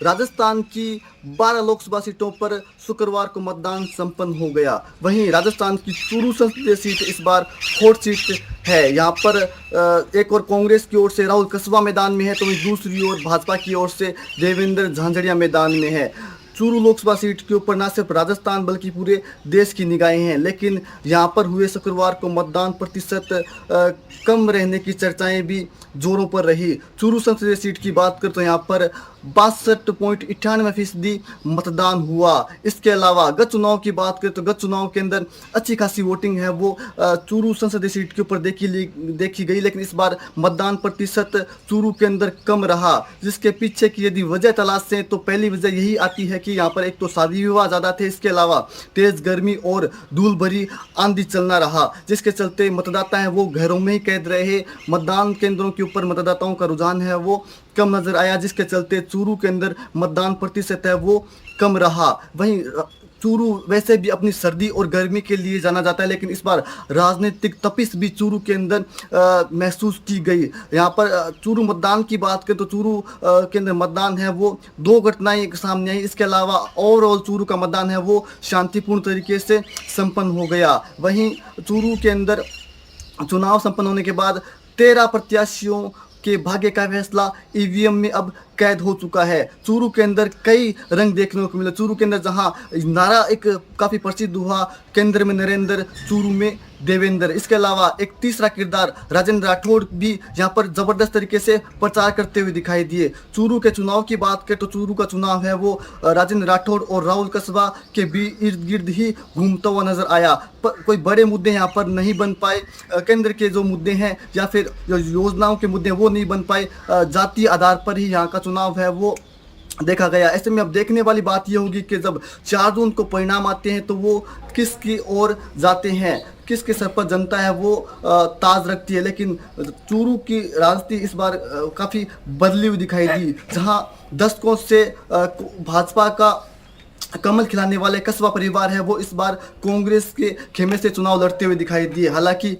राजस्थान की 12 लोकसभा सीटों पर शुक्रवार को मतदान संपन्न हो गया। वहीं राजस्थान की चूरू संसदीय सीट इस बार हॉट सीट है। यहाँ पर एक और कांग्रेस की ओर से राहुल कसबा मैदान में है, तो वहीं दूसरी ओर भाजपा की ओर से देवेंद्र झांझड़िया मैदान में है। चूरू लोकसभा सीट के ऊपर न सिर्फ राजस्थान बल्कि पूरे देश की निगाहें हैं, लेकिन यहाँ पर हुए शुक्रवार को मतदान प्रतिशत कम रहने की चर्चाएं भी जोरों पर रही। चूरू संसदीय सीट की बात करें तो यहाँ पर 62.98% मतदान हुआ। इसके अलावा गत चुनाव की बात करें तो गत चुनाव के अंदर अच्छी खासी वोटिंग है वो चूरू संसदीय सीट के ऊपर देखी गई, लेकिन इस बार मतदान प्रतिशत चूरू के अंदर कम रहा। जिसके पीछे की यदि वजह तलाशें तो पहली वजह यही आती है कि यहाँ पर एक तो शादी विवाह ज़्यादा थे, इसके अलावा तेज गर्मी और धूल भरी आंधी चलना रहा, जिसके चलते मतदाता हैं वो घरों में ही कैद रहे। मतदान केंद्रों के ऊपर मतदाताओं का रुझान है वो कम नजर आया, जिसके चलते चूरू के अंदर मतदान प्रतिशत है वो कम रहा। वहीं चूरू वैसे भी अपनी सर्दी और गर्मी के लिए जाना जाता है, लेकिन इस बार राजनीतिक तपिश भी चूरू के अंदर महसूस की गई। यहाँ पर चूरू मतदान की बात करें तो चूरू के अंदर मतदान है वो 2 घटनाएं सामने आई। इसके अलावा ओवरऑल चूरू का मतदान है वो शांतिपूर्ण तरीके से संपन्न हो गया। वहीं चूरू के अंदर चुनाव संपन्न होने के बाद 13 प्रत्याशियों के भाग्य का फैसला ईवीएम में अब कैद हो चुका है। चूरू के अंदर कई रंग देखने को मिला। चूरू के अंदर जहां नारा एक काफ़ी प्रसिद्ध हुआ, केंद्र में नरेंद्र, चूरू में देवेंद्र। इसके अलावा एक तीसरा किरदार राजेंद्र राठौड़ भी यहाँ पर जबरदस्त तरीके से प्रचार करते हुए दिखाई दिए। चूरू के चुनाव की बात करें तो चूरू का चुनाव है वो राजेंद्र राठौड़ और राहुल कसबा के भी इर्द गिर्द ही घूमता हुआ नजर आया। पर कोई बड़े मुद्दे यहाँ पर नहीं बन पाए। केंद्र के जो मुद्दे हैं या फिर जो योजनाओं के मुद्दे वो नहीं बन पाए। जातीय आधार पर ही यहाँ का चुनाव है वो देखा गया। ऐसे में अब देखने वाली बात ये होगी कि जब 4 जून को परिणाम आते हैं तो वो किसकी ओर जाते हैं, किसके सर पर जनता है वो ताज रखती है। लेकिन चूरू की राजनीति इस बार काफ़ी बदली हुई दिखाई दी, जहां दशकों से भाजपा का कमल खिलाने वाले कस्बा परिवार है वो इस बार कांग्रेस के खेमे से चुनाव लड़ते हुए दिखाई दिए। हालांकि